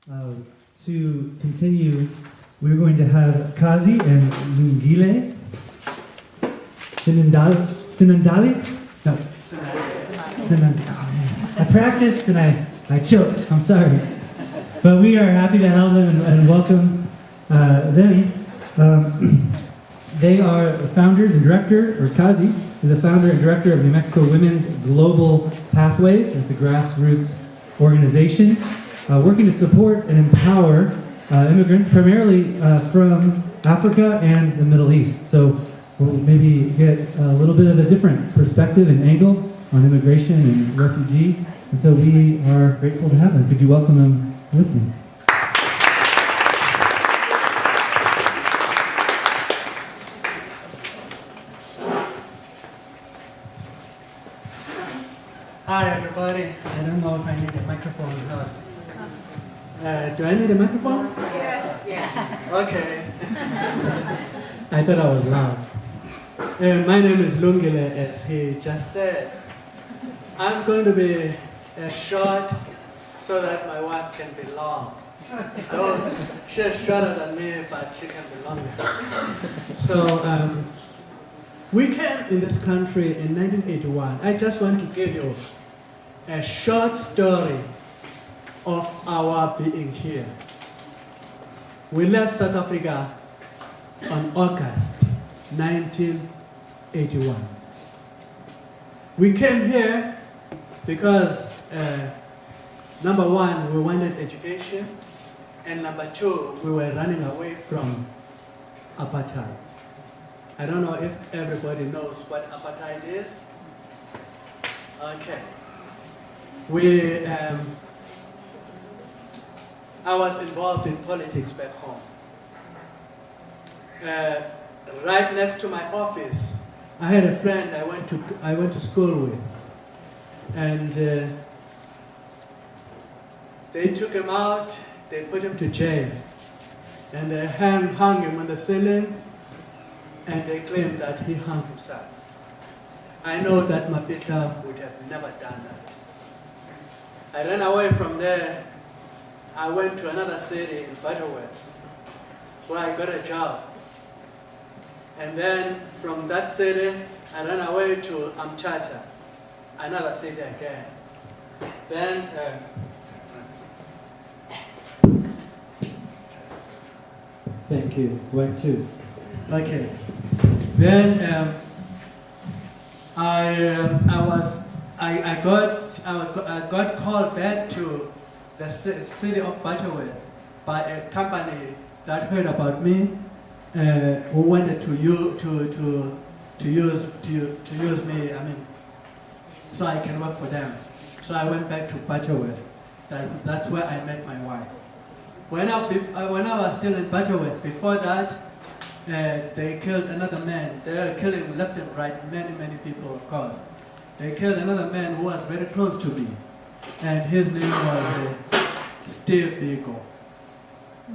To continue, we're going to have Nkazi and Lungile. Sinandile? No. Sinandile. I practiced and I choked. I'm sorry. But we are happy to have them and welcome them. They are the founders and director, or Nkazi is the founder and director of New Mexico Women's Global Pathways. It's a grassroots organization working to support and empower immigrants, primarily from Africa and the Middle East. So we'll maybe get a little bit of a different perspective and angle on immigration and refugee. And so we are grateful to have them. Could you welcome them with me? Hi everybody. I don't know if I need a microphone or not. Do I need a microphone? Yes. Okay. I thought I was loud. My name is Lungile, as he just said. I'm going to be short so that my wife can be long. Though she's shorter than me, but she can be longer. So we came in this country in 1981. I just want to give you a short story of our being here. We left South Africa on August 1981. We came here because number one, we wanted education, and number two, we were running away from apartheid. I don't know if everybody knows what apartheid is. Okay. I was involved in politics back home. Right next to my office, I had a friend I went to school with, and they took him out. They put him to jail, and they hung him on the ceiling, and they claimed that he hung himself. I know that Mapita would have never done that. I ran away from there. I went to another city in Butterworth, where I got a job. And then from that city, I ran away to Amchata, another city again. Then, thank you, went to. Okay. Then I got called back to the city of Butterworth by a company that heard about me, who wanted to use me. I mean, so I can work for them. So I went back to Butterworth. That's where I met my wife. When I was still in Butterworth, before that, they killed another man. They were killing left and right, many people, of course. They killed another man who was very close to me, and his name was Steve Biko.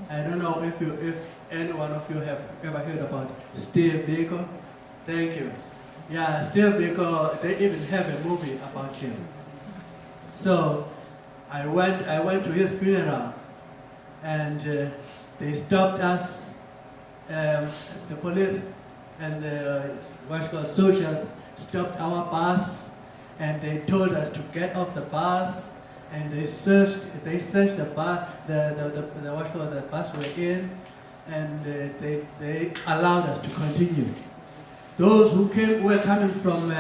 I don't know if any one of you have ever heard about Steve Biko. Thank you. Yeah, Steve Biko. They even have a movie about him. So I went to his funeral, and they stopped us. The police and the soldiers stopped our bus, and they told us to get off the bus, and they searched the bus, the bus we're in, and they allowed us to continue. Those who were coming from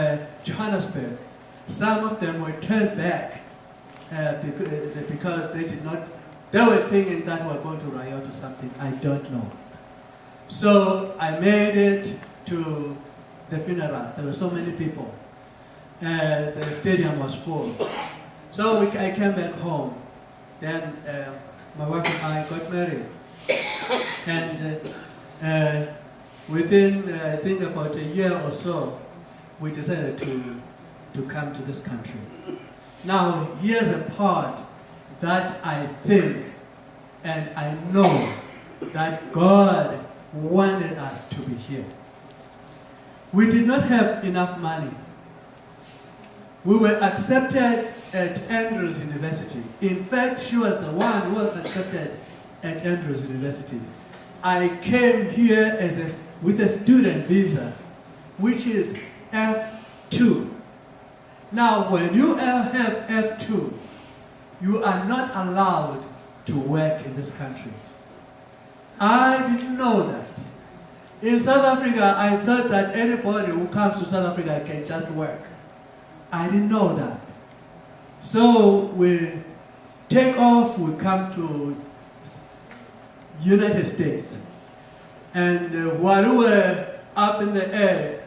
Johannesburg, some of them were turned back because they were thinking that we were going to riot or something. I don't know. So I made it to the funeral. There were so many people. The stadium was full. So I came back home. Then my wife and I got married. And within, I think, about a year or so, we decided to come to this country. Now, here's a part that I think and I know that God wanted us to be here. We did not have enough money. We were accepted at Andrews University. In fact, she was the one who was accepted at Andrews University. I came here with a student visa, which is F2. Now, when you have F2, you are not allowed to work in this country. I didn't know that. In South Africa, I thought that anybody who comes to South Africa can just work. I didn't know that. So we take off, we come to United States. And while we were up in the air,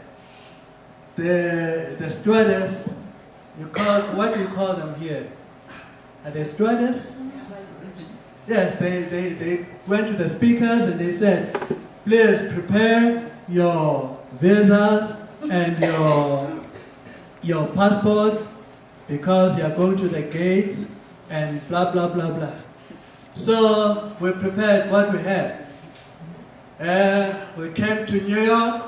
the stewardess, what do you call them here? Are they stewardess? Yes, they went to the speakers and they said, please prepare your visas and your passports because you are going to the gates and blah, blah, blah, blah. So we prepared what we had. We came to New York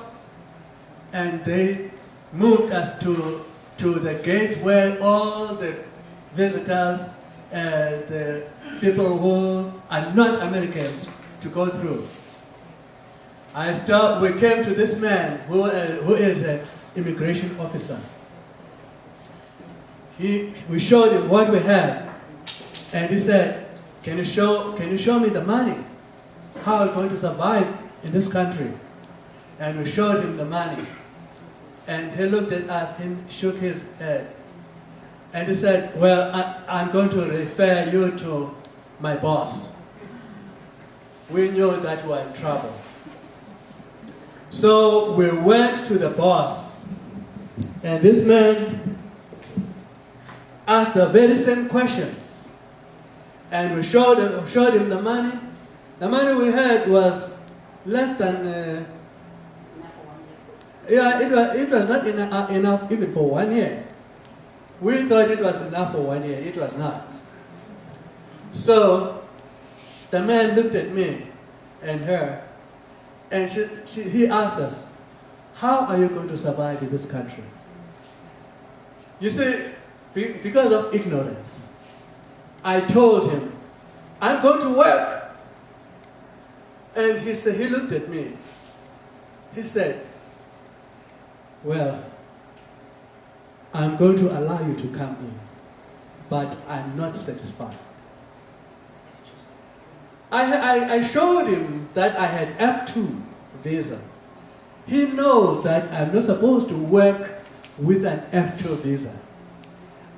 and they moved us to the gates where all the visitors, the people who are not Americans, to go through. We came to this man who is an immigration officer. We showed him what we had, and he said, can you show me the money? How are we going to survive in this country? And we showed him the money. And he looked at us, he shook his head. And he said, well, I'm going to refer you to my boss. We knew that we were in trouble. So we went to the boss. And this man asked the very same questions. And we showed him the money. The money we had was less than, it was not enough even for 1 year. We thought it was enough for 1 year. It was not. So the man looked at me and her, and he asked us, how are you going to survive in this country? You see, because of ignorance, I told him, I'm going to work. And he looked at me. He said, well, I'm going to allow you to come in, but I'm not satisfied. I showed him that I had F2 visa. He knows that I'm not supposed to work with an F2 visa.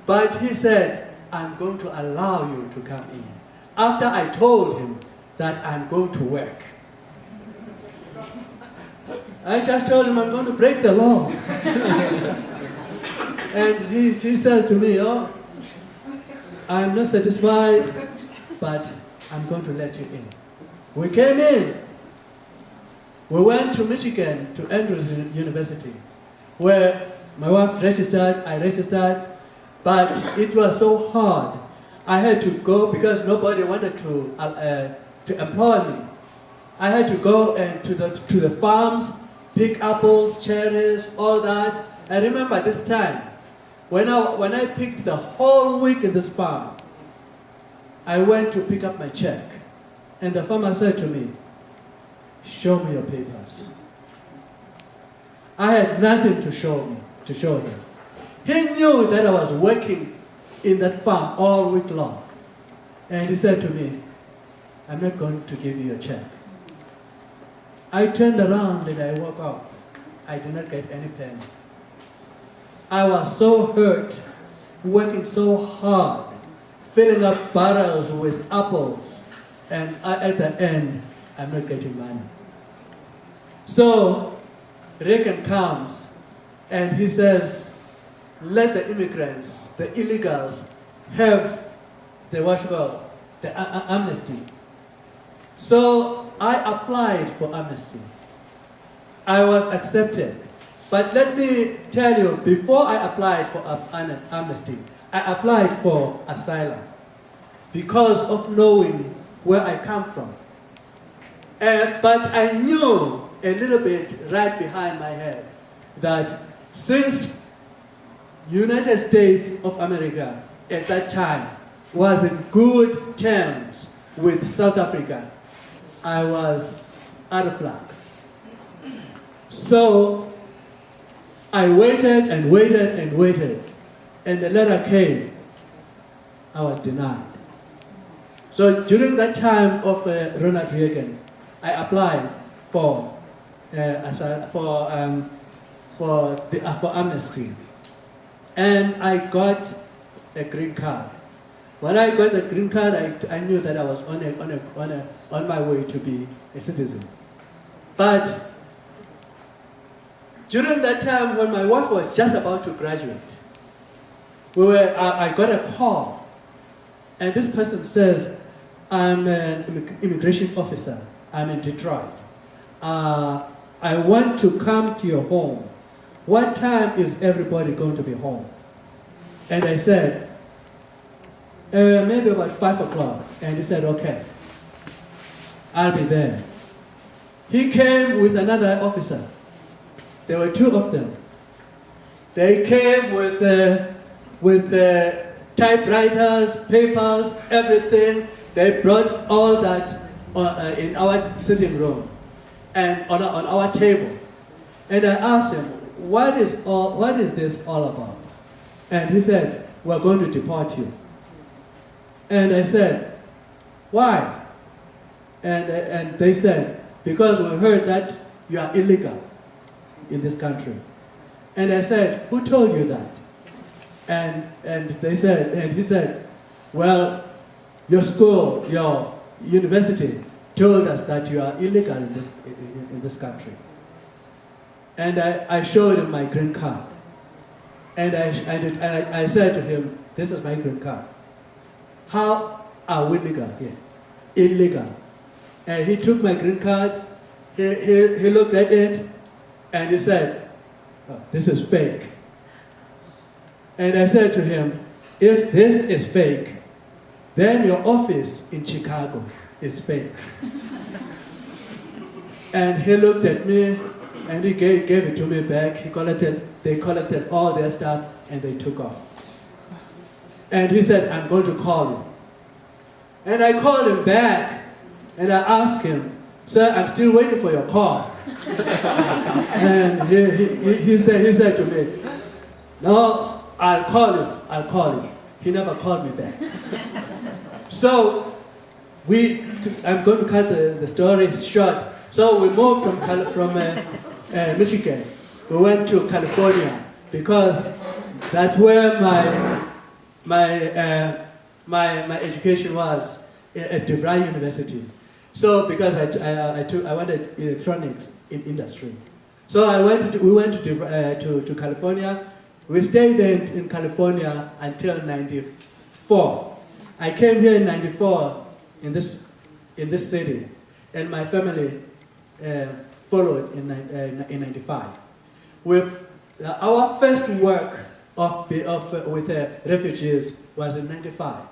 But he said, I'm going to allow you to come in. After I told him that I'm going to work. I just told him I'm going to break the law. And he says to me, oh, I'm not satisfied, but I'm going to let you in. We came in. We went to Michigan, to Andrews University, where my wife registered, I registered, but it was so hard. I had to go because nobody wanted to employ me. I had to go to the farms, pick apples, cherries, all that. I remember this time, when I picked the whole week in this farm, I went to pick up my check. And the farmer said to me, show me your papers. I had nothing to show him. He knew that I was working in that farm all week long. And he said to me, I'm not going to give you a check. I turned around and I walked off. I did not get any penny. I was so hurt, working so hard, filling up barrels with apples, and at the end, I'm not getting money. So Reagan comes and he says, let the immigrants, the illegals, have the amnesty. So I applied for amnesty. I was accepted. But let me tell you, before I applied for amnesty, I applied for asylum because of knowing where I come from. But I knew a little bit right behind my head that since United States of America at that time was in good terms with South Africa, I was out of luck. So I waited and waited and waited, and the letter came. I was denied. So during that time of Ronald Reagan, I applied for amnesty, and I got a green card. When I got the green card, I knew that I was on my way to be a citizen. But during that time, when my wife was just about to graduate, I got a call, and this person says, "I'm an immigration officer. I'm in Detroit. I want to come to your home. What time is everybody going to be home?" And I said, maybe about 5 o'clock. And he said, "Okay, I'll be there." He came with another officer. There were two of them. They came with typewriters, papers, everything. They brought all that in our sitting room and on our table. And I asked him, what is this all about? And he said, "We're going to deport you." And I said, "Why?" And they said, "Because we heard that you are illegal in this country." And I said, "Who told you that?" And he said, "Well, your school, your university told us that you are illegal in this country." And I showed him my green card. And I said to him, "This is my green card. How are we legal here?" Illegal. And he took my green card, he looked at it, and he said, "Oh, this is fake." And I said to him, "If this is fake, then your office in Chicago is fake." And he looked at me, and he gave it to me back. They collected all their stuff, and they took off. And he said, "I'm going to call you." And I called him back, and I asked him, "Sir, I'm still waiting for your call." And he said to me, "No, I'll call you." He never called me back. So I'm going to cut the story short. So we moved from Michigan. We went to California because that's where my education was at DeVry University. So because I wanted electronics in industry, so we went to California. We stayed there in California until '94. I came here in '94 in this city, and my family followed in '95. Our first work with refugees was in '95,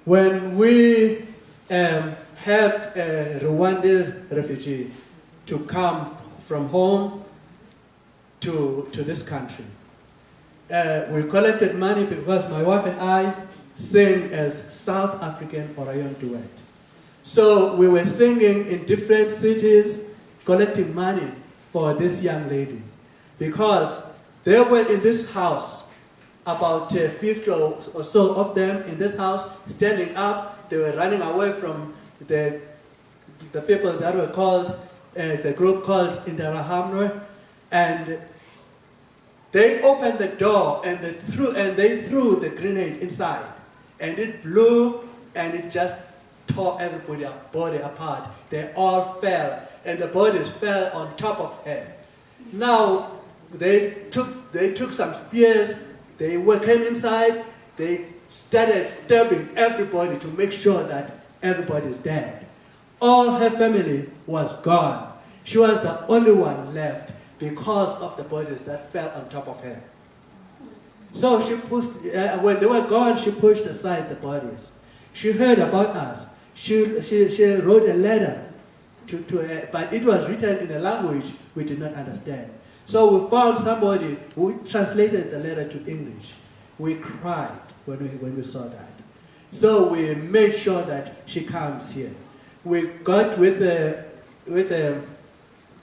when we helped a Rwandese refugee to come from home to this country. We collected money because my wife and I sing as South African Orion duet. So we were singing in different cities, collecting money for this young lady, because they were in this house, about 50 or so of them in this house, standing up. They were running away from the people that were called, the group called Interahamwe, and they opened the door and they threw the grenade inside, and it blew and it just tore everybody's body apart. They all fell, and the bodies fell on top of her. Now they took some spears. They came inside. They started stabbing everybody to make sure that everybody is dead. All her family was gone. She was the only one left because of the bodies that fell on top of her. So she pushed, when they were gone, she pushed aside the bodies. She heard about us. She wrote a letter to her, but it was written in a language we did not understand. So we found somebody who translated the letter to English. We cried when we saw that. So we made sure that she comes here. We got with the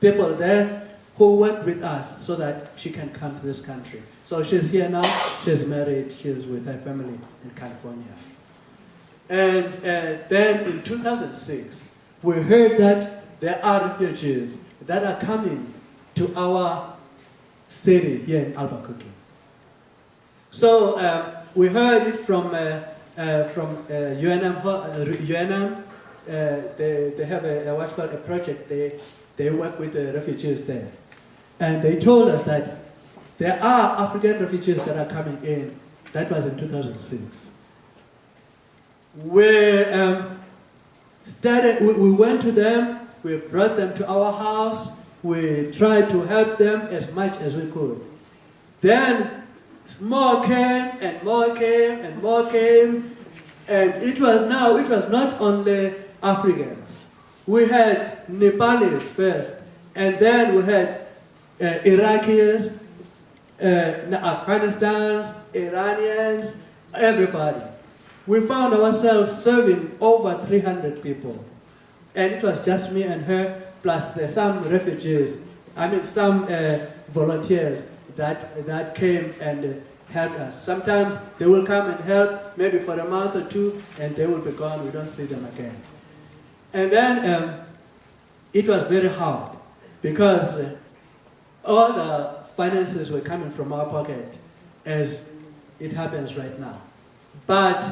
people there who work with us so that she can come to this country. So she's here now, she's married, she's with her family in California. And then in 2006, we heard that there are refugees that are coming to our city here in Albuquerque. So we heard it from UNM. UNM they have what's called a project. They work with the refugees there. And they told us that there are African refugees that are coming in. That was in 2006. We went to them, we brought them to our house, we tried to help them as much as we could. Then more came and more came and more came, and it was not only Africans. We had Nepalis first, and then we had Iraqis, Afghanistans, Iranians, everybody. We found ourselves serving over 300 people. And it was just me and her, plus some refugees, some volunteers that came and helped us. Sometimes they will come and help, maybe for a month or two, and they will be gone, we don't see them again. And then it was very hard, because all the finances were coming from our pocket, as it happens right now. But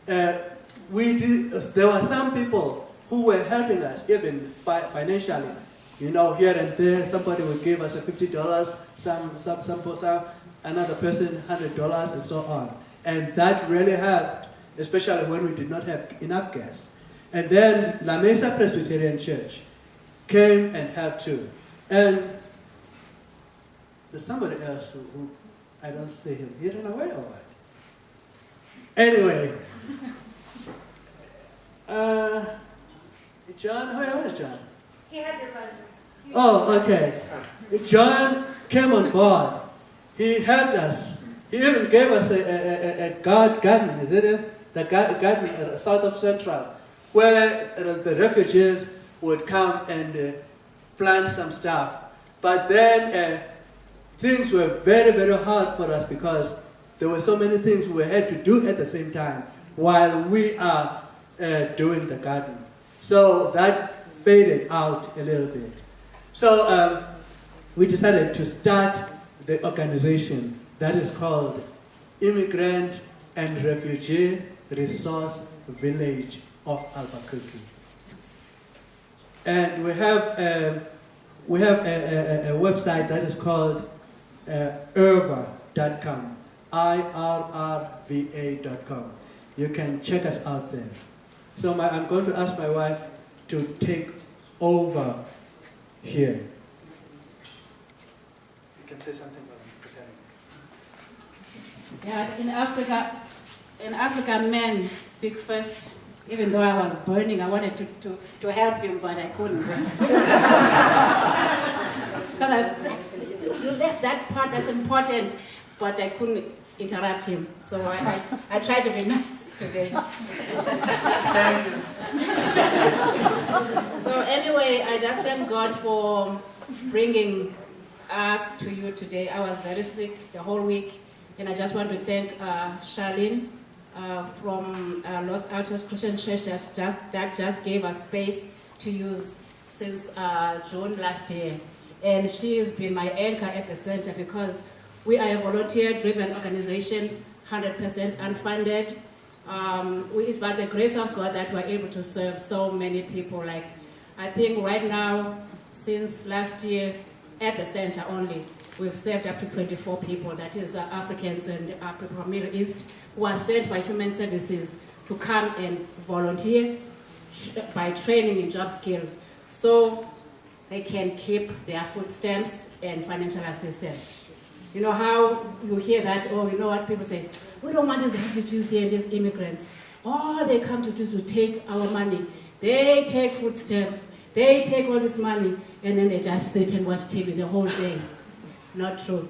there were some people who were helping us, even financially. Here and there, somebody would give us $50, some another person $100, and so on. And that really helped, especially when we did not have enough gas. And then La Mesa Presbyterian Church came and helped too. And there's somebody else who I don't see him. He ran away or what? Anyway, John, where is John? He had your money. Oh, okay. John came on board. He helped us. He even gave us a garden, is it? The garden south of Central, where the refugees would come and plant some stuff. But then things were very, very hard for us, because there were so many things we had to do at the same time while we are doing the garden. So that faded out a little bit. So we decided to start the organization that is called Immigrant and Refugee Resource Village of Albuquerque. And we have a website that is called irrva.com, IRRVA.com. You can check us out there. So I'm going to ask my wife to take over here. You can say something about preparing. Yeah, in Africa, men speak first. Even though I was burning, I wanted to help him, but I couldn't. Because you left that part that's important, but I couldn't interrupt him. So I tried to be nice today. Thank you. So anyway, I just thank God for bringing us to you today. I was very sick the whole week, and I just want to thank Charlene from Los Altos Christian Church that just gave us space to use since June last year. And she has been my anchor at the center, because we are a volunteer-driven organization, 100% unfunded. It's by the grace of God that we're able to serve so many people. Like, I think right now, since last year, at the center only, we've served up to 24 people, that is Africans and people from Middle East, who are sent by Human Services to come and volunteer by training in job skills, so they can keep their food stamps and financial assistance. You know how you hear that, oh, you know what people say, we don't want these refugees here and these immigrants. Oh, they come to just to take our money. They take food stamps, they take all this money, and then they just sit and watch TV the whole day. Not true.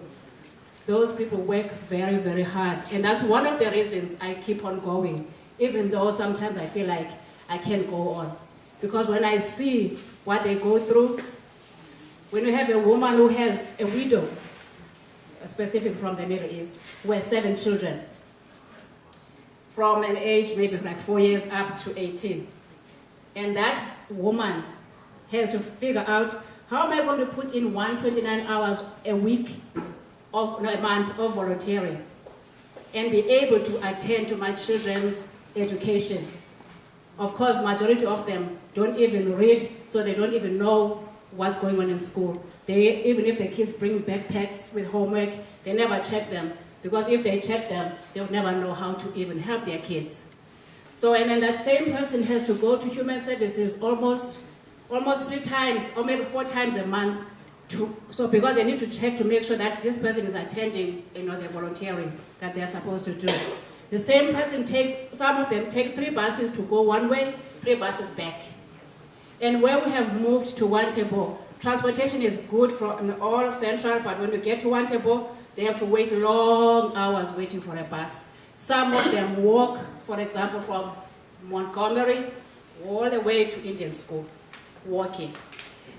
those people work very, very hard. And that's one of the reasons I keep on going, even though sometimes I feel like I can't go on. Because when I see what they go through, when you have a woman who has a widow, specific from the Middle East, who has 7 children, from an age maybe like 4 years up to 18. And that woman has to figure out, how am I going to put in 129 hours a week, a month of volunteering, and be able to attend to my children's education. Of course, majority of them don't even read, so they don't even know what's going on in school. Even if the kids bring backpacks with homework, they never check them, because if they check them, they'll never know how to even help their kids. So, and then that same person has to go to human services almost 3 times or maybe 4 times a month, because they need to check to make sure that this person is attending, the volunteering that they're supposed to do. The same person some of them take 3 buses to go one way, 3 buses back. And where we have moved to One Table, transportation is good for all central, but when we get to One Table, they have to wait long hours waiting for a bus. Some of them walk, for example, from Montgomery all the way to Indian school, walking.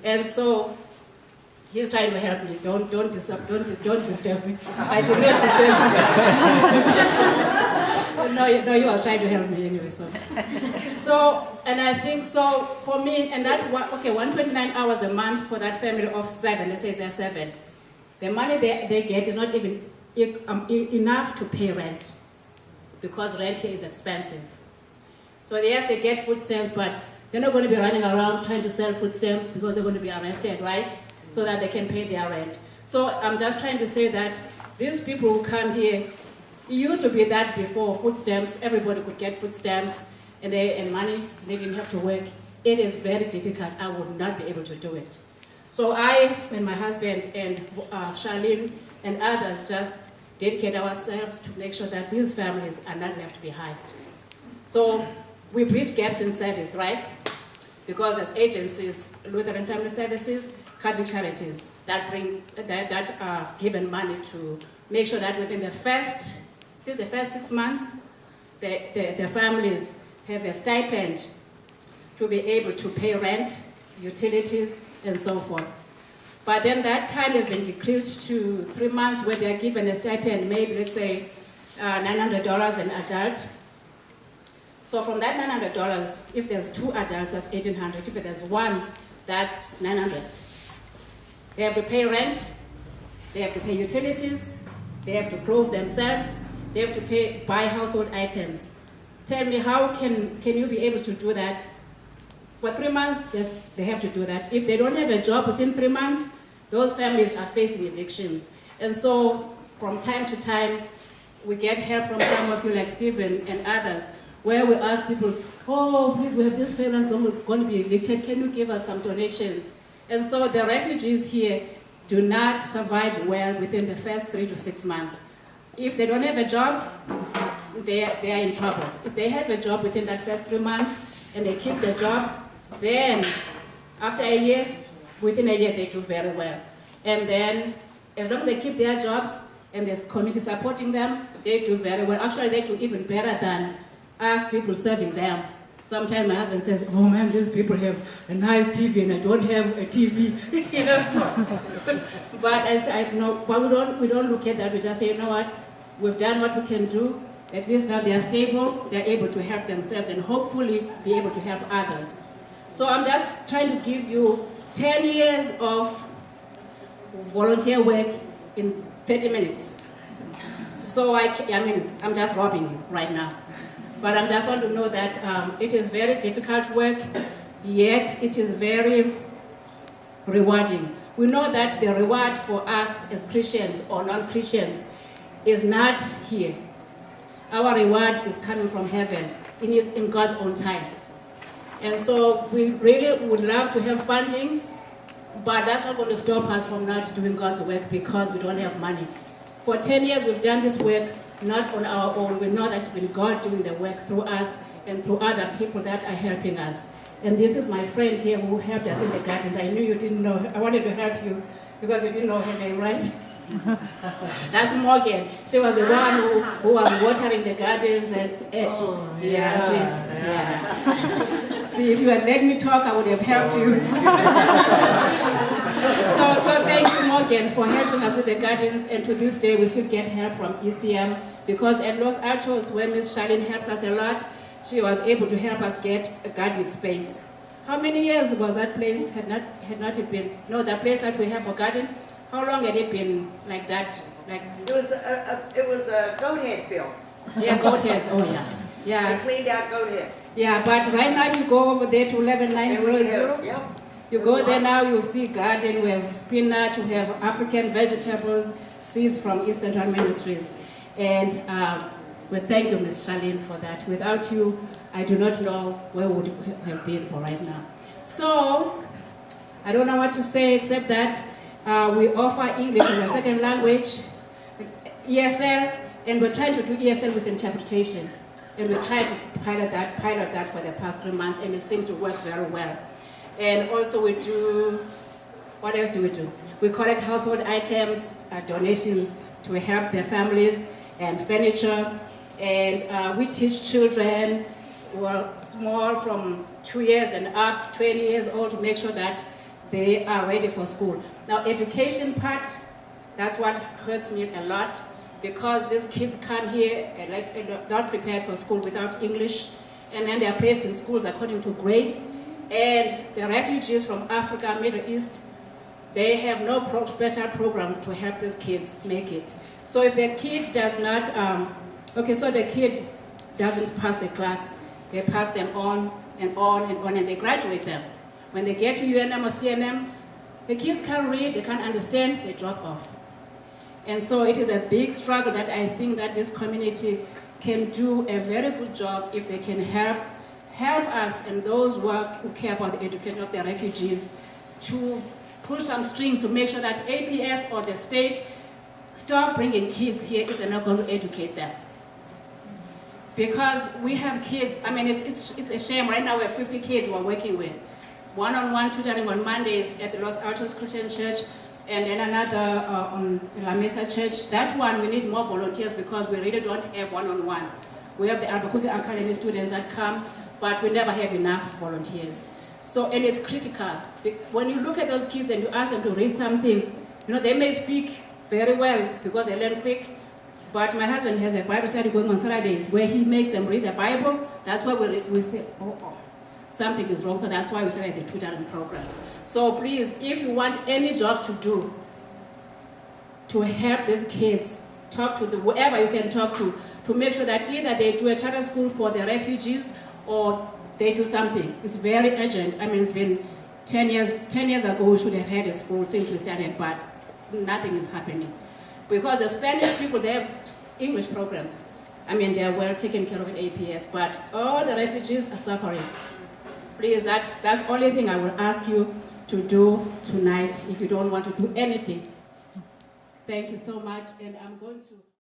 And so he's trying to help me. Don't disturb me. I do not disturb you. No, you are trying to help me anyway. So, and I think so for me, and that 129 hours a month for that family of 7. Let's say they're 7. The money they get is not even enough to pay rent, because rent here is expensive. So yes, they get food stamps, but they're not going to be running around trying to sell food stamps, because they're going to be arrested, right? So that they can pay their rent. So I'm just trying to say that these people who come here, it used to be that before, food stamps, everybody could get food stamps and money, they didn't have to work. It is very difficult. I would not be able to do it. So I and my husband and Charlene and others just dedicate ourselves to make sure that these families are not left behind. So we bridge gaps in service, right? Because as agencies, Lutheran Family Services, Catholic Charities, that are given money to make sure that within the first 6 months, the families have a stipend to be able to pay rent, utilities, and so forth. But then that time has been decreased to 3 months, where they're given a stipend, maybe let's say $900 an adult. So from that $900, if there's 2 adults, that's $1,800. If there's 1, that's $900. They have to pay rent, they have to pay utilities, they have to clothe themselves, they have to buy household items. Tell me, how can you be able to do that? For 3 months, they have to do that. If they don't have a job within 3 months, those families are facing evictions. And so from time to time, we get help from some of you like Stephen and others, where we ask people, oh, please, we have this family going to be evicted. Can you give us some donations? And so the refugees here do not survive well within the first 3 to 6 months. If they don't have a job, they are in trouble. If they have a job within that first 3 months and they keep the job, then after a year, within a year, they do very well. And then as long as they keep their jobs and there's community supporting them, they do very well. Actually, they do even better than us people serving them. Sometimes my husband says, oh man, these people have a nice TV and I don't have a TV, But I say, no, but we don't look at that. We just say, you know what, we've done what we can do. At least now they are stable, they're able to help themselves and hopefully be able to help others. So I'm just trying to give you 10 years of volunteer work in 30 minutes. So I'm just robbing you right now. But I just want to know that it is very difficult work, yet it is very rewarding. We know that the reward for us as Christians or non-Christians is not here. Our reward is coming from heaven in God's own time. And so we really would love to have funding, but that's not going to stop us from not doing God's work because we don't have money. For 10 years we've done this work not on our own. We know that it's been God doing the work through us and through other people that are helping us. And this is my friend here who helped us in the gardens. I knew you didn't know. I wanted to help you because you didn't know her name, right? That's Morgan. She was the one who was watering the gardens and See, if you had let me talk, I would have helped you. so thank you, Morgan, for helping us with the gardens. And to this day, we still get help from ECM because at Los Altos, where Miss Charlene helps us a lot, she was able to help us get a gardening space. How many years was that place had not been? No, the place that we have for garden. How long had it been like that? It was a goat head field. Yeah, goat heads. Oh yeah. Yeah. They cleaned out goat heads. Yeah, but right now you go over there to 11900. Yep. You go there now, you see garden, we have spinach, we have African vegetables, seeds from East Central Ministries. And we thank you, Ms. Charlene, for that. Without you, I do not know where we would have been for right now. So, I don't know what to say except that we offer English as a second language, ESL, and we're trying to do ESL with interpretation. And we tried to pilot that for the past 3 months, and it seems to work very well. And also we do, what else do we do? We collect household items, donations to help their families, and furniture. And we teach children who are small from 2 years and up, 20 years old, to make sure that they are ready for school. Now, education part, that's what hurts me a lot, because these kids come here and not prepared for school without English, and then they are placed in schools according to grade. And the refugees from Africa, Middle East, they have no special program to help these kids make it. So if the kid does not, the kid doesn't pass the class, they pass them on and on and on, and they graduate them. When they get to UNM or CNM, the kids can't read, they can't understand, they drop off. And so it is a big struggle that I think that this community can do a very good job if they can help us and those who care about the education of the refugees to pull some strings to make sure that APS or the state stop bringing kids here if they're not going to educate them. Because we have kids, I mean, it's a shame. Right now we have 50 kids we're working with. One-on-one tutoring on Mondays at the Los Altos Christian Church, and then another on La Mesa Church. That one, we need more volunteers because we really don't have one-on-one. We have the Albuquerque Academy students that come, but we never have enough volunteers. So, and it's critical. When you look at those kids and you ask them to read something, they may speak very well because they learn quick, but my husband has a Bible study going on Saturdays where he makes them read the Bible. That's why we say, something is wrong, so that's why we started the tutoring program. So please, if you want any job to do, to help these kids, talk to whoever you can talk to make sure that either they do a charter school for the refugees or they do something. It's very urgent. I mean, it's been 10 years ago we should have had a school since we started, but nothing is happening. Because the Spanish people, they have English programs. I mean, they are well taken care of in APS, but all the refugees are suffering. Please, that's the only thing I will ask you to do tonight if you don't want to do anything. Thank you so much, and I'm going to...